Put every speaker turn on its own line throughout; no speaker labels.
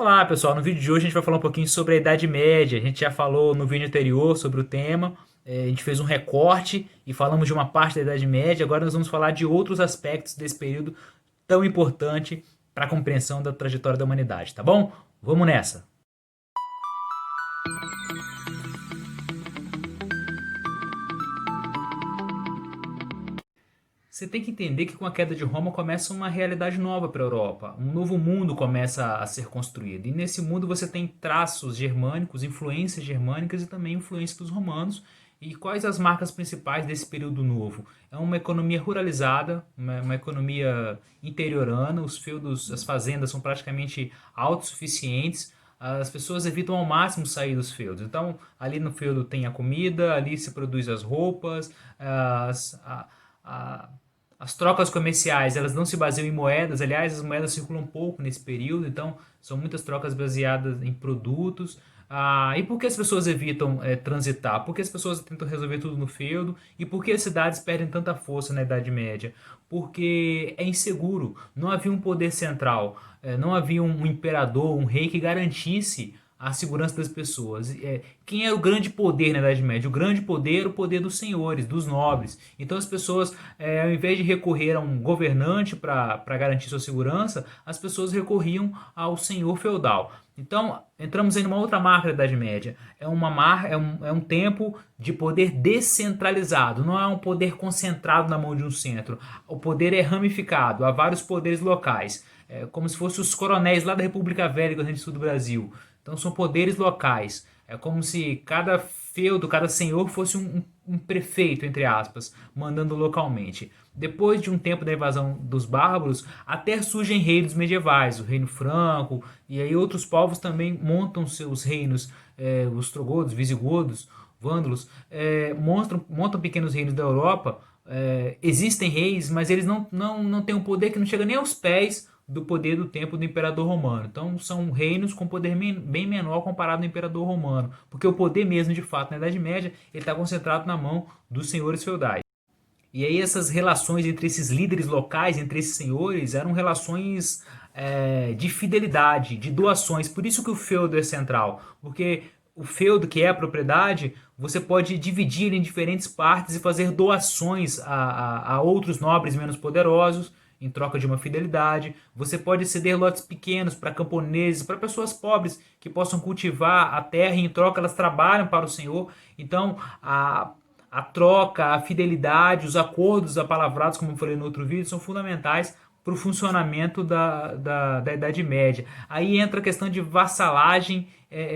Olá pessoal, no vídeo de hoje a gente vai falar um pouquinho sobre a Idade Média. A gente já falou no vídeo anterior sobre o tema, a gente fez um recorte e falamos de uma parte da Idade Média. Agora nós vamos falar de outros aspectos desse período tão importante para a compreensão da trajetória da humanidade, tá bom? Vamos nessa! Você tem que entender que com a queda de Roma começa uma realidade nova para a Europa. Um novo mundo começa a ser construído. E nesse mundo você tem traços germânicos, influências germânicas e também influência dos romanos. E quais as marcas principais desse período novo? É uma economia ruralizada, uma economia interiorana. Os feudos, as fazendas são praticamente autossuficientes. As pessoas evitam ao máximo sair dos feudos. Então, ali no feudo tem a comida, ali se produz as roupas, as, a- as trocas comerciais, elas não se baseiam em moedas. Aliás, as moedas circulam pouco nesse período, então são muitas trocas baseadas em produtos. E por que as pessoas evitam transitar? Por que as pessoas tentam resolver tudo no feudo? E por que as cidades perdem tanta força na Idade Média? Porque é inseguro. Não havia um poder central, não havia um imperador, um rei que garantisse a segurança das pessoas. Quem é o grande poder na Idade Média? O grande poder era o poder dos senhores, dos nobres. Então as pessoas, ao invés de recorrer a um governante para garantir sua segurança, as pessoas recorriam ao senhor feudal. Então entramos em uma outra marca da Idade Média. É um tempo de poder descentralizado, não é um poder concentrado na mão de um centro. O poder é ramificado, há vários poderes locais. É como se fossem os coronéis lá da República Velha, quando a gente estuda o Brasil. Então são poderes locais. É como se cada feudo, cada senhor fosse um prefeito, entre aspas, mandando localmente. Depois de um tempo da invasão dos bárbaros, até surgem reinos medievais, o reino franco, e aí outros povos também montam seus reinos, os ostrogodos, visigodos, vândalos, montam pequenos reinos da Europa. Existem reis, mas eles não têm um poder que não chega nem aos pés do poder do tempo do imperador romano. Então são reinos com poder bem menor comparado ao imperador romano, porque o poder mesmo de fato na Idade Média ele está concentrado na mão dos senhores feudais. E aí essas relações entre esses líderes locais, entre esses senhores, eram relações de fidelidade, de doações. Por isso que o feudo é central, porque o feudo, que é a propriedade, você pode dividir em diferentes partes e fazer doações a outros nobres menos poderosos em troca de uma fidelidade. Você pode ceder lotes pequenos para camponeses, para pessoas pobres que possam cultivar a terra e em troca elas trabalham para o Senhor. Então, a troca, a fidelidade, os acordos apalavrados, como eu falei no outro vídeo, são fundamentais para o funcionamento da Idade Média. Aí entra a questão de vassalagem,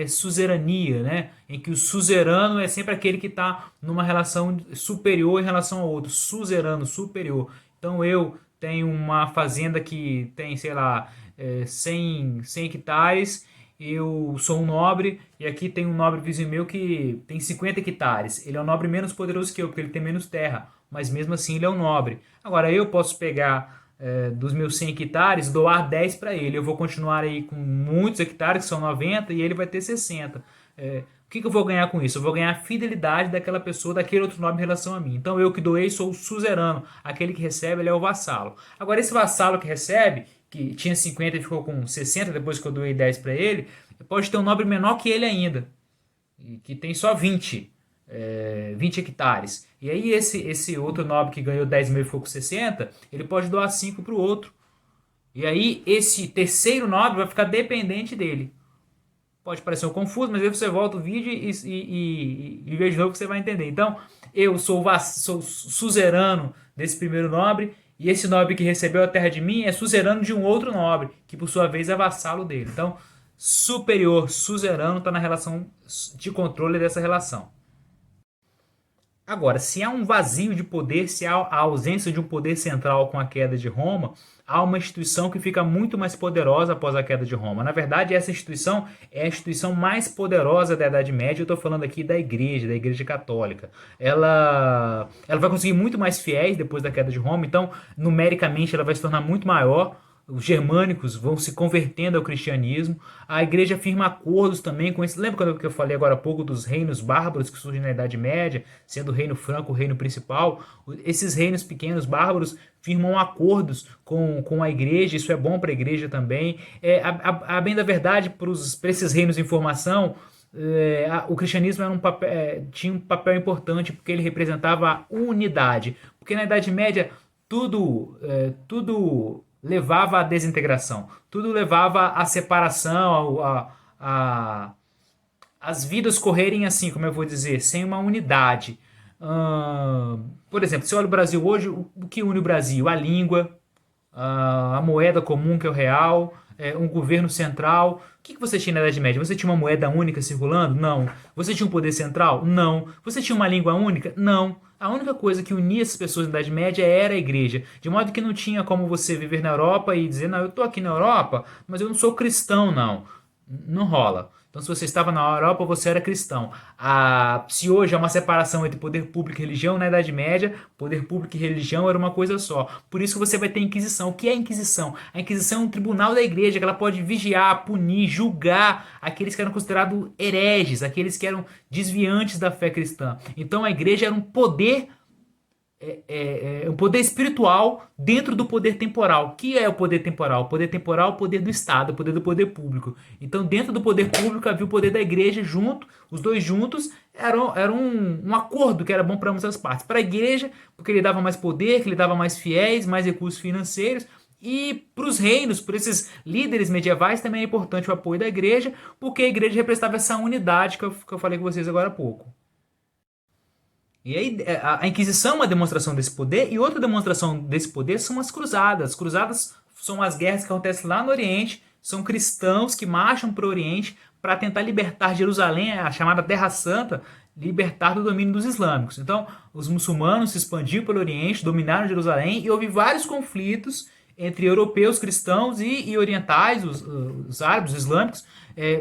suzerania, né? Em que o suzerano é sempre aquele que está numa relação superior em relação ao outro. Suzerano, superior. Então eu tenho uma fazenda que tem, sei lá, 100 hectares. Eu sou um nobre e aqui tem um nobre vizinho meu que tem 50 hectares. Ele é um nobre menos poderoso que eu, porque ele tem menos terra, mas mesmo assim ele é um nobre. Agora eu posso pegar dos meus 100 hectares, doar 10 para ele. Eu vou continuar aí com muitos hectares, que são 90, e ele vai ter 60. O que eu vou ganhar com isso? Eu vou ganhar a fidelidade daquela pessoa, daquele outro nobre em relação a mim. Então eu que doei sou o suzerano, aquele que recebe ele é o vassalo. Agora esse vassalo que recebe, que tinha 50 e ficou com 60 depois que eu doei 10 para ele, pode ter um nobre menor que ele ainda, que tem só 20 hectares. E aí esse outro nobre que ganhou 10 mil e ficou com 60, ele pode doar 5 para o outro. E aí esse terceiro nobre vai ficar dependente dele. Pode parecer um confuso, mas aí você volta o vídeo e vê de novo que você vai entender. Então, eu sou suzerano desse primeiro nobre, e esse nobre que recebeu a terra de mim é suzerano de um outro nobre, que por sua vez é vassalo dele. Então, superior, suzerano, está na relação de controle dessa relação. Agora, se há um vazio de poder, se há a ausência de um poder central com a queda de Roma, há uma instituição que fica muito mais poderosa após a queda de Roma. Na verdade, essa instituição é a instituição mais poderosa da Idade Média. Eu estou falando aqui da Igreja Católica. Ela vai conseguir muito mais fiéis depois da queda de Roma, então, numericamente, ela vai se tornar muito maior. os germânicos vão se convertendo ao cristianismo. A igreja firma acordos também com esse. Lembra quando eu falei agora há pouco dos reinos bárbaros que surgem na Idade Média, sendo o reino franco o reino principal? Esses reinos pequenos bárbaros firmam acordos com a igreja, isso é bom para a igreja também. A bem da verdade, para esses reinos em formação, o cristianismo tinha um papel importante porque ele representava a unidade. Porque na Idade Média tudo levava à desintegração, tudo levava à separação, as vidas correrem assim, como eu vou dizer, sem uma unidade. Por exemplo, se eu olho o Brasil hoje, o que une o Brasil? A língua, a moeda comum que é o real, um governo central. O que você tinha na Idade Média? Você tinha uma moeda única circulando? Não. Você tinha um poder central? Não. Você tinha uma língua única? Não. A única coisa que unia as pessoas na Idade Média era a igreja. De modo que não tinha como você viver na Europa e dizer, não, eu estou aqui na Europa, mas eu não sou cristão, não. Não rola. Então, se você estava na Europa, você era cristão. Se hoje há uma separação entre poder público e religião, na Idade Média, poder público e religião era uma coisa só. Por isso que você vai ter Inquisição. O que é a Inquisição? A Inquisição é um tribunal da igreja que ela pode vigiar, punir, julgar aqueles que eram considerados hereges, aqueles que eram desviantes da fé cristã. Então, a igreja era um poder um poder espiritual dentro do poder temporal. O que é o poder temporal? O poder temporal é o poder do Estado, o poder do poder público. Então, dentro do poder público havia o poder da igreja junto, os dois juntos era um acordo que era bom para ambas as partes. Para a igreja, porque ele dava mais poder, que ele dava mais fiéis, mais recursos financeiros. E para os reinos, para esses líderes medievais, também é importante o apoio da igreja, porque a igreja representava essa unidade que eu falei com vocês agora há pouco. E aí, a Inquisição é uma demonstração desse poder, e outra demonstração desse poder são as cruzadas. As cruzadas são as guerras que acontecem lá no Oriente, são cristãos que marcham para o Oriente para tentar libertar Jerusalém, a chamada Terra Santa, libertar do domínio dos islâmicos. Então, os muçulmanos se expandiram pelo Oriente, dominaram Jerusalém, e houve vários conflitos entre europeus cristãos e orientais, os árabes, os islâmicos,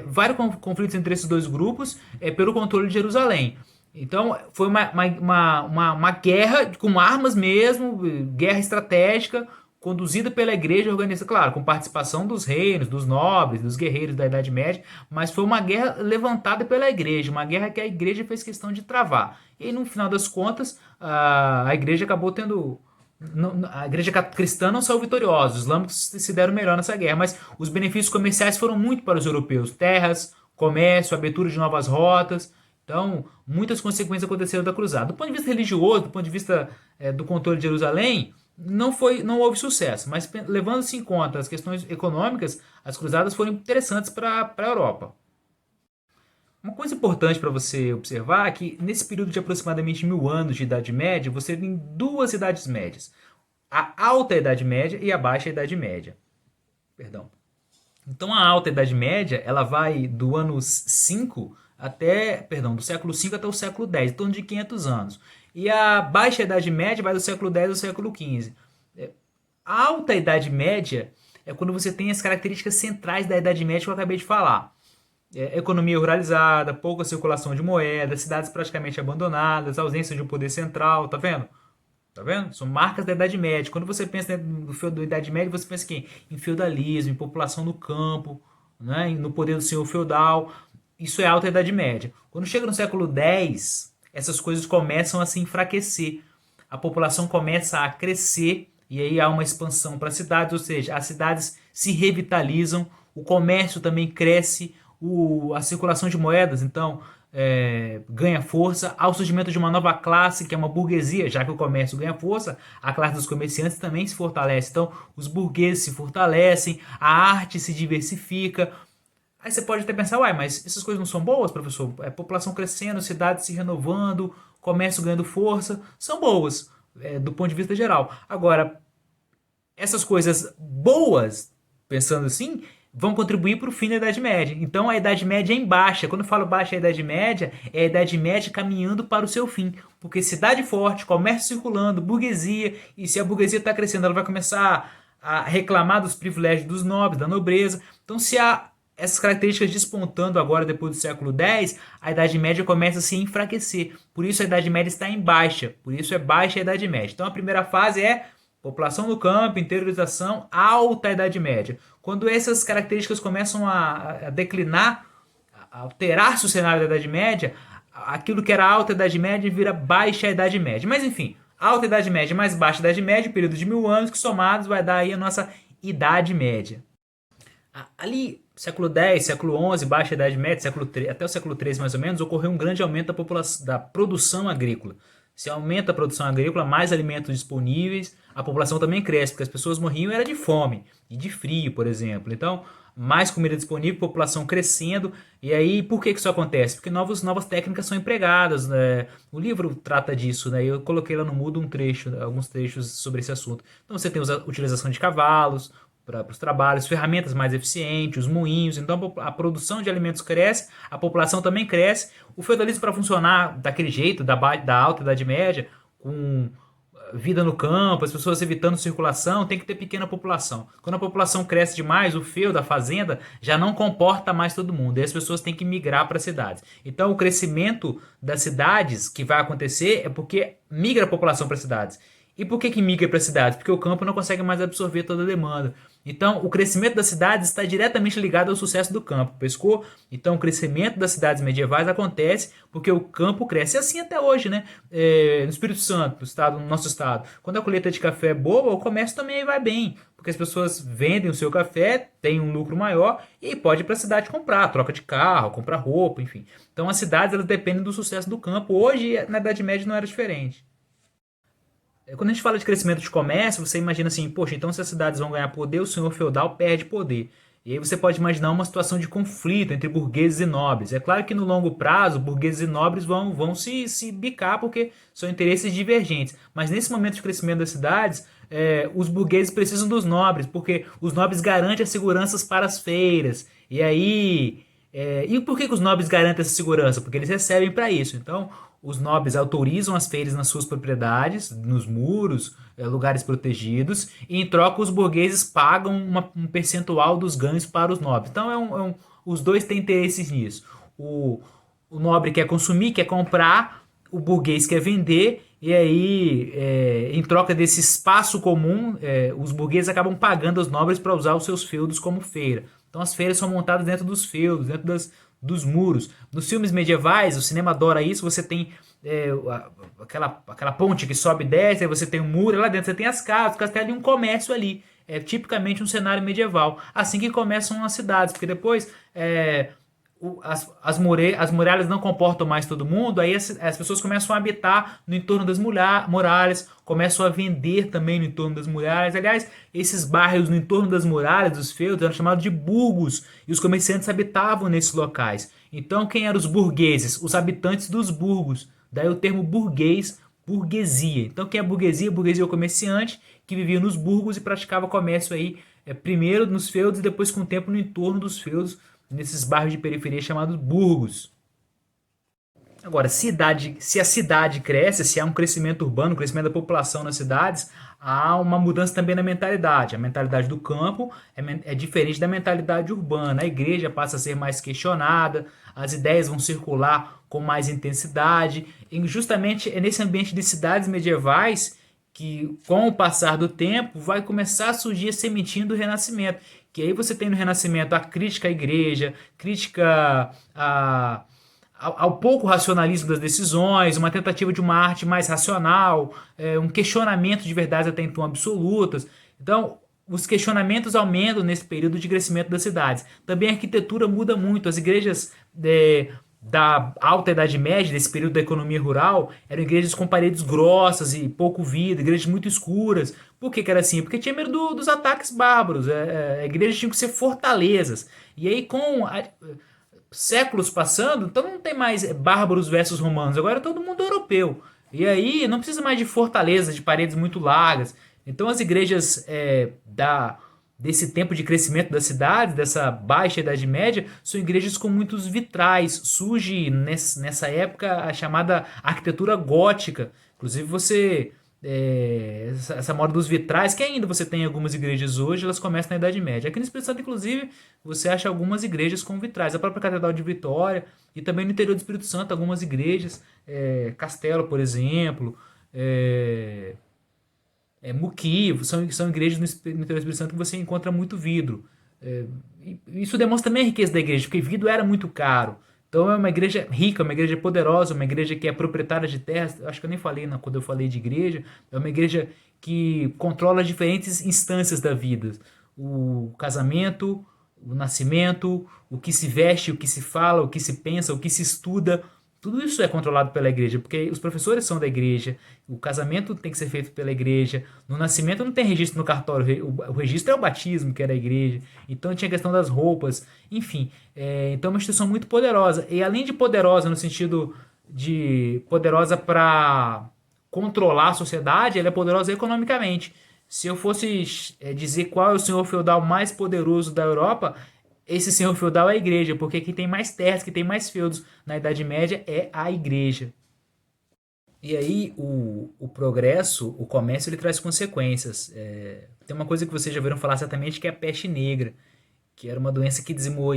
vários conflitos entre esses dois grupos pelo controle de Jerusalém. Então, foi uma guerra com armas mesmo, guerra estratégica, conduzida pela igreja organizada, claro, com participação dos reinos, dos nobres, dos guerreiros da Idade Média, mas foi uma guerra levantada pela igreja, uma guerra que a igreja fez questão de travar. E no final das contas, a igreja acabou tendo. A igreja cristã não saiu vitoriosa, os islâmicos se deram melhor nessa guerra, mas os benefícios comerciais foram muito para os europeus: terras, comércio, abertura de novas rotas. Então, muitas consequências aconteceram da cruzada. Do ponto de vista religioso, do ponto de vista do controle de Jerusalém, não houve sucesso. Mas levando-se em conta as questões econômicas, as cruzadas foram interessantes para a Europa. Uma coisa importante para você observar é que nesse período de aproximadamente 1000 anos de Idade Média, você tem duas Idades Médias: a Alta Idade Média e a Baixa Idade Média. Perdão. Então, a Alta Idade Média ela vai do ano 5 do século V até o século X, em torno de 500 anos. E a Baixa Idade Média vai do século X ao século XV. A Alta Idade Média é quando você tem as características centrais da Idade Média que eu acabei de falar. Economia ruralizada, pouca circulação de moeda, cidades praticamente abandonadas, ausência de um poder central, tá vendo? Tá vendo? São marcas da Idade Média. Quando você pensa da Idade Média, você pensa em feudalismo, em população no campo, né? No poder do senhor feudal. Isso é Alta Idade Média. Quando chega no século X, essas coisas começam a se enfraquecer. A população começa a crescer e aí há uma expansão para as cidades, ou seja, as cidades se revitalizam, o comércio também cresce, a circulação de moedas, então, ganha força. Há o surgimento de uma nova classe, que é uma burguesia, já que o comércio ganha força, a classe dos comerciantes também se fortalece. Então, os burgueses se fortalecem, a arte se diversifica. Aí você pode até pensar, uai, mas essas coisas não são boas, professor? População crescendo, cidades se renovando, comércio ganhando força, são boas, do ponto de vista geral. Agora, essas coisas boas, pensando assim, vão contribuir para o fim da Idade Média. Então a Idade Média é em baixa. Quando eu falo baixa Idade Média, é a Idade Média caminhando para o seu fim. Porque cidade forte, comércio circulando, burguesia, e se a burguesia está crescendo, ela vai começar a reclamar dos privilégios dos nobres, da nobreza. Então se há essas características despontando agora depois do século X, a Idade Média começa a se enfraquecer. Por isso a Idade Média está em baixa. Por isso é baixa a Idade Média. Então a primeira fase é população no campo, interiorização, alta Idade Média. Quando essas características começam a declinar, a alterar-se o cenário da Idade Média, aquilo que era alta Idade Média vira baixa Idade Média. Mas enfim, alta Idade Média mais baixa Idade Média, período de 1000 anos, que somados vai dar aí a nossa Idade Média. Ali, século X, século XI, baixa Idade Média, até o século XIII mais ou menos, ocorreu um grande aumento da produção agrícola. Se aumenta a produção agrícola, mais alimentos disponíveis, a população também cresce, porque as pessoas morriam era de fome e de frio, por exemplo. Então, mais comida disponível, população crescendo. E aí, por que isso acontece? Porque novas técnicas são empregadas, né? O livro trata disso, né? Eu coloquei lá no Moodle alguns trechos sobre esse assunto. Então, você tem a utilização de cavalos para os trabalhos, ferramentas mais eficientes, os moinhos. Então, a produção de alimentos cresce, a população também cresce. O feudalismo, para funcionar daquele jeito, da alta Idade Média, com vida no campo, as pessoas evitando circulação, tem que ter pequena população. Quando a população cresce demais, o feudo, a fazenda, já não comporta mais todo mundo. E as pessoas têm que migrar para as cidades. Então, o crescimento das cidades que vai acontecer é porque migra a população para as cidades. E por que migra para as cidades? Porque o campo não consegue mais absorver toda a demanda. Então, o crescimento das cidades está diretamente ligado ao sucesso do campo, pescou? Então, o crescimento das cidades medievais acontece porque o campo cresce. E assim até hoje, né? No Espírito Santo, no nosso estado. Quando a colheita de café é boa, o comércio também vai bem. Porque as pessoas vendem o seu café, tem um lucro maior e pode ir para a cidade comprar, troca de carro, comprar roupa, enfim. Então, as cidades elas dependem do sucesso do campo. Hoje, na Idade Média, não era diferente. Quando a gente fala de crescimento de comércio, você imagina assim, poxa, então se as cidades vão ganhar poder, o senhor feudal perde poder. E aí você pode imaginar uma situação de conflito entre burgueses e nobres. É claro que no longo prazo, burgueses e nobres vão se bicar porque são interesses divergentes. Mas nesse momento de crescimento das cidades, os burgueses precisam dos nobres, porque os nobres garantem as seguranças para as feiras. E aí... e por que os nobres garantem essa segurança? Porque eles recebem para isso. Então, os nobres autorizam as feiras nas suas propriedades, nos muros, lugares protegidos, e em troca os burgueses pagam um percentual dos ganhos para os nobres. Então os dois têm interesses nisso. O nobre quer consumir, quer comprar, o burguês quer vender, e aí, em troca desse espaço comum, os burgueses acabam pagando os nobres para usar os seus feudos como feira. Então as feiras são montadas dentro dos feudos, dentro dos muros. Nos filmes medievais, o cinema adora isso, você tem aquela ponte que sobe e desce, aí você tem um muro, e lá dentro você tem as casas, o castelo e um comércio ali. É tipicamente um cenário medieval. Assim que começam as cidades, porque depois as muralhas não comportam mais todo mundo, aí as pessoas começam a habitar no entorno das muralhas, começam a vender também no entorno das muralhas. Aliás, esses bairros no entorno das muralhas, dos feudos, eram chamados de burgos, e os comerciantes habitavam nesses locais. Então, quem eram os burgueses? Os habitantes dos burgos. Daí o termo burguês, burguesia. Então, quem é burguesia? Burguesia é o comerciante que vivia nos burgos e praticava comércio aí, primeiro nos feudos e depois com o tempo no entorno dos feudos, nesses bairros de periferia chamados burgos. Agora, se a cidade cresce, se há um crescimento urbano, um crescimento da população nas cidades, há uma mudança também na mentalidade. A mentalidade do campo é diferente da mentalidade urbana. A igreja passa a ser mais questionada, as ideias vão circular com mais intensidade. E justamente é nesse ambiente de cidades medievais que, com o passar do tempo, vai começar a surgir a sementinha do Renascimento. Que aí você tem no Renascimento a crítica à igreja, crítica ao pouco racionalismo das decisões, uma tentativa de uma arte mais racional, um questionamento de verdades até então absolutas. Então, os questionamentos aumentam nesse período de crescimento das cidades. Também a arquitetura muda muito. As igrejas da alta Idade Média, desse período da economia rural, eram igrejas com paredes grossas e pouco vida, igrejas muito escuras. Por que era assim? Porque tinha medo dos ataques bárbaros. Igrejas tinham que ser fortalezas. E aí, séculos passando, então não tem mais bárbaros versus romanos, agora é todo mundo europeu. E aí não precisa mais de fortalezas, de paredes muito largas. Então as igrejas desse tempo de crescimento da cidade, dessa baixa Idade Média, são igrejas com muitos vitrais. Surge nessa época a chamada arquitetura gótica. Inclusive essa moda dos vitrais, que ainda você tem em algumas igrejas hoje, elas começam na Idade Média. Aqui no Espírito Santo, inclusive, você acha algumas igrejas com vitrais. A própria Catedral de Vitória e também no interior do Espírito Santo, algumas igrejas, Castelo, por exemplo, muqui, são igrejas no interior do Espírito Santo que você encontra muito vidro. Isso demonstra também a riqueza da igreja, porque vidro era muito caro. Então é uma igreja rica, uma igreja poderosa, uma igreja que é proprietária de terras. Acho que eu nem falei quando eu falei de igreja. É uma igreja que controla as diferentes instâncias da vida. O casamento, o nascimento, o que se veste, o que se fala, o que se pensa, o que se estuda. Tudo isso é controlado pela igreja, porque os professores são da igreja, o casamento tem que ser feito pela igreja, no nascimento não tem registro no cartório, o registro é o batismo, que é da igreja, então tinha a questão das roupas, enfim. Então é uma instituição muito poderosa, e além de poderosa no sentido de poderosa para controlar a sociedade, ela é poderosa economicamente. Se eu fosse dizer qual é o senhor feudal mais poderoso da Europa, esse senhor feudal é a igreja, porque quem tem mais terras, quem tem mais feudos na Idade Média é a igreja. E aí o progresso, o comércio, ele traz consequências. Tem uma coisa que vocês já viram falar certamente que é a peste negra, que era uma doença que dizimou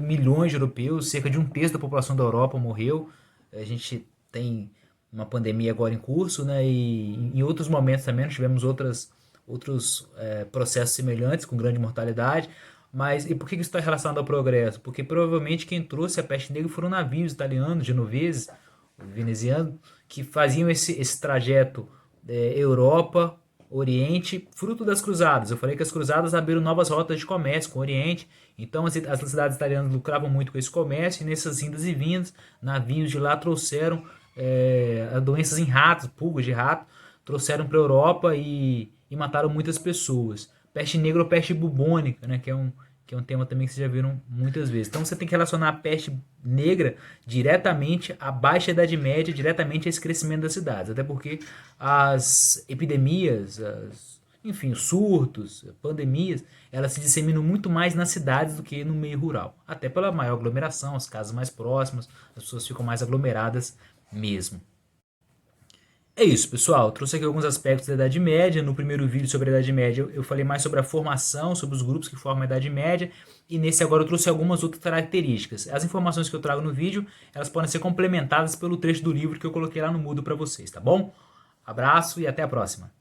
milhões de europeus, cerca de um terço da população da Europa morreu. A gente tem uma pandemia agora em curso, né? E em outros momentos também nós tivemos outros processos semelhantes com grande mortalidade. Mas e por que isso está relacionado ao progresso? Porque provavelmente quem trouxe a peste negra foram navios italianos, genoveses, venezianos, que faziam esse trajeto Europa, Oriente, fruto das cruzadas. Eu falei que as cruzadas abriram novas rotas de comércio com o Oriente, então as cidades italianas lucravam muito com esse comércio, e nessas indas e vindas, navios de lá trouxeram doenças em ratos, pulgas de rato, trouxeram para a Europa e mataram muitas pessoas. Peste negra ou peste bubônica, né, que é um tema também que vocês já viram muitas vezes. Então você tem que relacionar a peste negra diretamente à baixa Idade Média, diretamente a esse crescimento das cidades. Até porque as epidemias, enfim, os surtos, pandemias, elas se disseminam muito mais nas cidades do que no meio rural. Até pela maior aglomeração, as casas mais próximas, as pessoas ficam mais aglomeradas mesmo. É isso, pessoal. Eu trouxe aqui alguns aspectos da Idade Média. No primeiro vídeo sobre a Idade Média, eu falei mais sobre a formação, sobre os grupos que formam a Idade Média. E nesse agora eu trouxe algumas outras características. As informações que eu trago no vídeo, elas podem ser complementadas pelo trecho do livro que eu coloquei lá no Moodle para vocês, tá bom? Abraço e até a próxima.